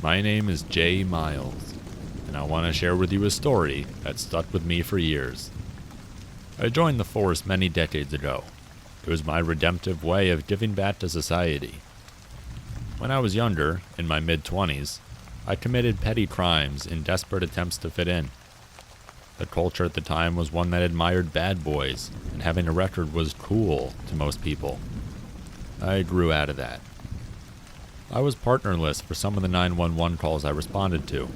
My name is Jay Miles, and I want to share with you a story that stuck with me for years. I joined the force many decades ago. It was my redemptive way of giving back to society. When I was younger, in my mid-20s, I committed petty crimes in desperate attempts to fit in. The culture at the time was one that admired bad boys, and having a record was cool to most people. I grew out of that. I was partnerless for some of the 911 calls I responded to,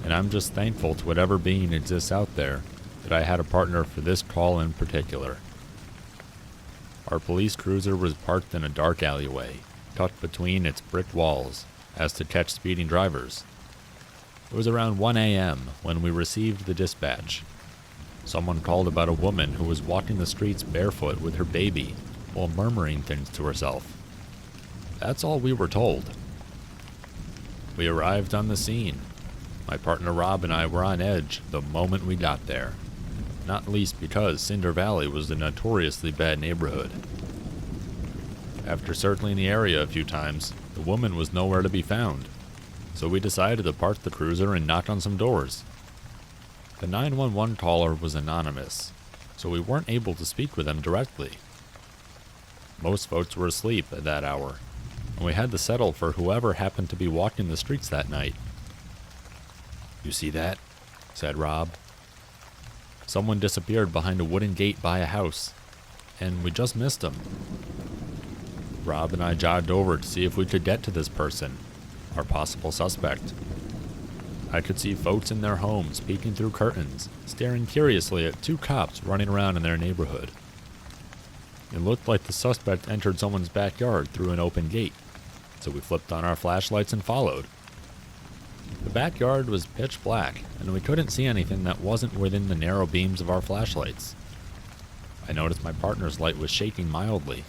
and I'm just thankful to whatever being exists out there that I had a partner for this call in particular. Our police cruiser was parked in a dark alleyway, tucked between its brick walls, as to catch speeding drivers. It was around 1 a.m. when we received the dispatch. Someone called about a woman who was walking the streets barefoot with her baby while murmuring things to herself. That's all we were told. We arrived on the scene. My partner Rob and I were on edge the moment we got there, not least because Cinder Valley was a notoriously bad neighborhood. After circling the area a few times, the woman was nowhere to be found, so we decided to park the cruiser and knock on some doors. The 911 caller was anonymous, so we weren't able to speak with them directly. Most folks were asleep at that hour, and we had to settle for whoever happened to be walking the streets that night. "You see that?" said Rob. Someone disappeared behind a wooden gate by a house, and we just missed him. Rob and I jogged over to see if we could get to this person, our possible suspect. I could see folks in their homes peeking through curtains, staring curiously at two cops running around in their neighborhood. It looked like the suspect entered someone's backyard through an open gate, so we flipped on our flashlights and followed. The backyard was pitch black, and we couldn't see anything that wasn't within the narrow beams of our flashlights. I noticed my partner's light was shaking mildly.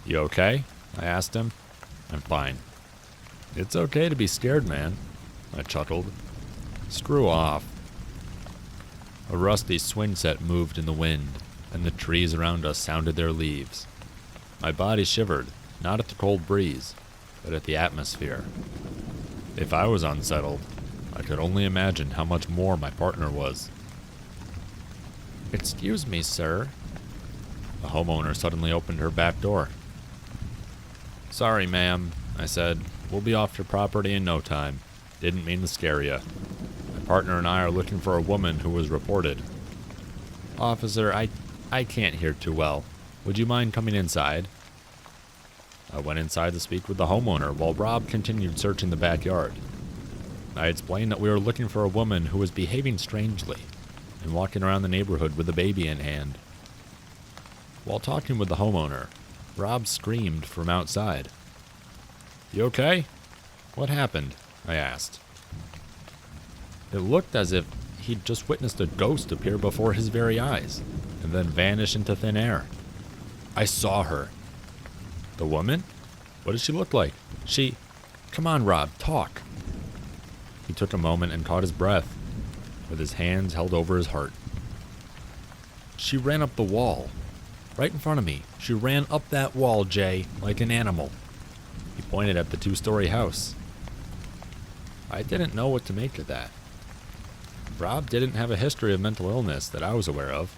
"You okay?" I asked him. "I'm fine." "It's okay to be scared, man," I chuckled. "Screw off." A rusty swing set moved in the wind, and the trees around us sounded their leaves. My body shivered, not at the cold breeze, but at the atmosphere. If I was unsettled, I could only imagine how much more my partner was. "Excuse me, sir." The homeowner suddenly opened her back door. "Sorry, ma'am," I said. "We'll be off your property in no time. Didn't mean to scare you. My partner and I are looking for a woman who was reported." "Officer, I can't hear too well. Would you mind coming inside?" I went inside to speak with the homeowner while Rob continued searching the backyard. I explained that we were looking for a woman who was behaving strangely and walking around the neighborhood with a baby in hand. While talking with the homeowner, Rob screamed from outside. "You okay? What happened?" I asked. It looked as if he'd just witnessed a ghost appear before his very eyes and then vanish into thin air. "I saw her." "The woman? What did she look like? Come on, Rob, talk." He took a moment and caught his breath, with his hands held over his heart. "She ran up the wall. Right in front of me. She ran up that wall, Jay, like an animal." He pointed at the 2-story house. I didn't know what to make of that. Rob didn't have a history of mental illness that I was aware of,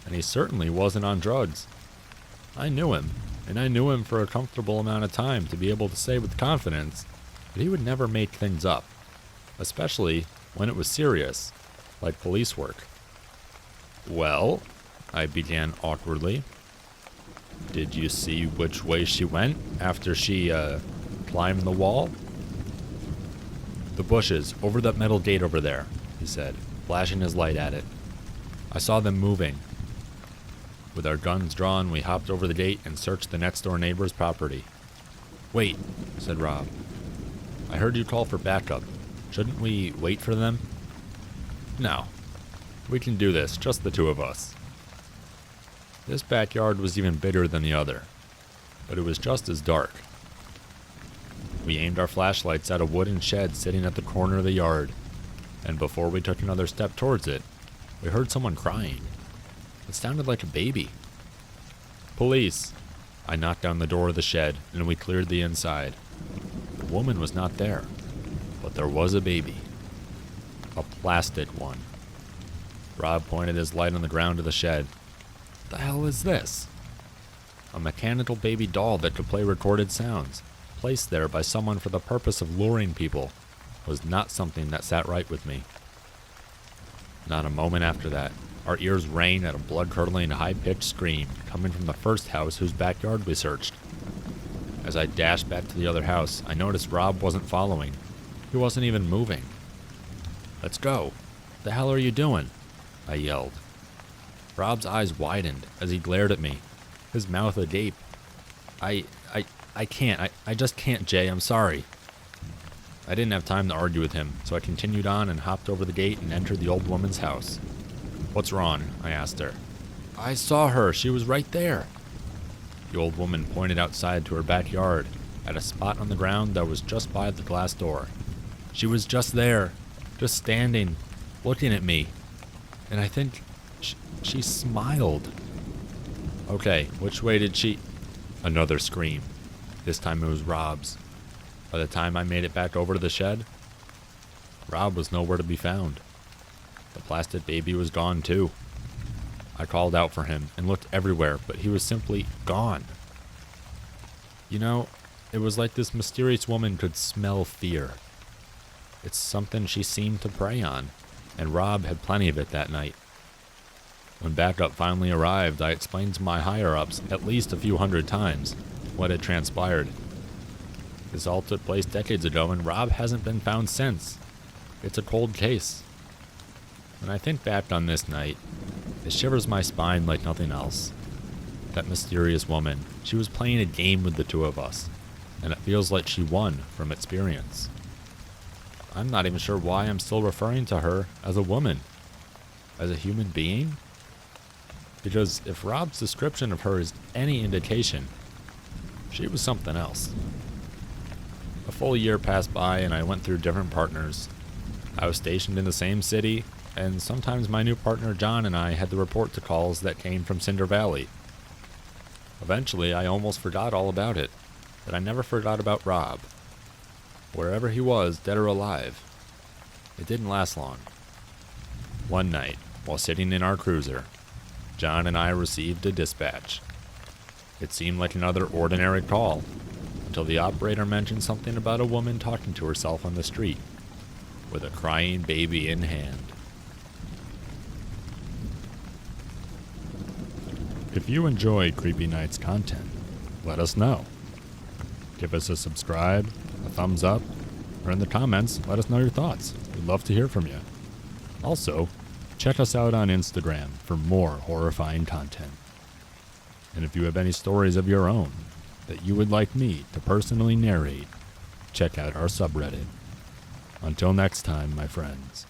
and he certainly wasn't on drugs. I knew him, and I knew him for a comfortable amount of time to be able to say with confidence that he would never make things up, especially when it was serious, like police work. "Well," I began awkwardly, "did you see which way she went after she, climbed the wall?" "The bushes, over that metal gate over there," he said, flashing his light at it. "I saw them moving." With our guns drawn, we hopped over the gate and searched the next-door neighbor's property. "Wait," said Rob. "I heard you call for backup. Shouldn't we wait for them?" "No. We can do this, just the two of us." This backyard was even bigger than the other, but it was just as dark. We aimed our flashlights at a wooden shed sitting at the corner of the yard, and before we took another step towards it, we heard someone crying. It sounded like a baby. "Police!" I knocked down the door of the shed, and we cleared the inside. The woman was not there. But there was a baby. A plastic one. Rob pointed his light on the ground of the shed. The hell is this? A mechanical baby doll that could play recorded sounds, placed there by someone for the purpose of luring people, was not something that sat right with me. Not a moment after that, our ears rang at a blood-curdling, high-pitched scream coming from the first house whose backyard we searched. As I dashed back to the other house, I noticed Rob wasn't following. He wasn't even moving. "Let's go. The hell are you doing?" I yelled. Rob's eyes widened as he glared at me, his mouth agape. I can't. I just can't, Jay. I'm sorry. I didn't have time to argue with him, so I continued on and hopped over the gate and entered the old woman's house. "What's wrong?" I asked her. "I saw her. She was right there." The old woman pointed outside to her backyard, at a spot on the ground that was just by the glass door. She was just there, just standing, looking at me. And I think she smiled. "Okay, which way did she—" Another scream. This time it was Rob's. By the time I made it back over to the shed, Rob was nowhere to be found. The plastic baby was gone too. I called out for him and looked everywhere, but he was simply gone. You know, it was like this mysterious woman could smell fear. It's something she seemed to prey on, and Rob had plenty of it that night. When backup finally arrived, I explained to my higher-ups at least a few hundred times what had transpired. This all took place decades ago, and Rob hasn't been found since. It's a cold case. When I think back on this night, it shivers my spine like nothing else. That mysterious woman, she was playing a game with the two of us, and it feels like she won from experience. I'm not even sure why I'm still referring to her as a woman. As a human being? Because if Rob's description of her is any indication, she was something else. A full year passed by and I went through different partners. I was stationed in the same city, and sometimes my new partner John and I had to report to calls that came from Cinder Valley. Eventually, I almost forgot all about it, but I never forgot about Rob. Wherever he was, dead or alive. It didn't last long. One night, while sitting in our cruiser, John and I received a dispatch. It seemed like another ordinary call, until the operator mentioned something about a woman talking to herself on the street, with a crying baby in hand. If you enjoy Creepy Nights content, let us know. Give us a subscribe, a thumbs up, or in the comments, let us know your thoughts. We'd love to hear from you. Also, check us out on Instagram for more horrifying content. And if you have any stories of your own that you would like me to personally narrate, check out our subreddit. Until next time, my friends.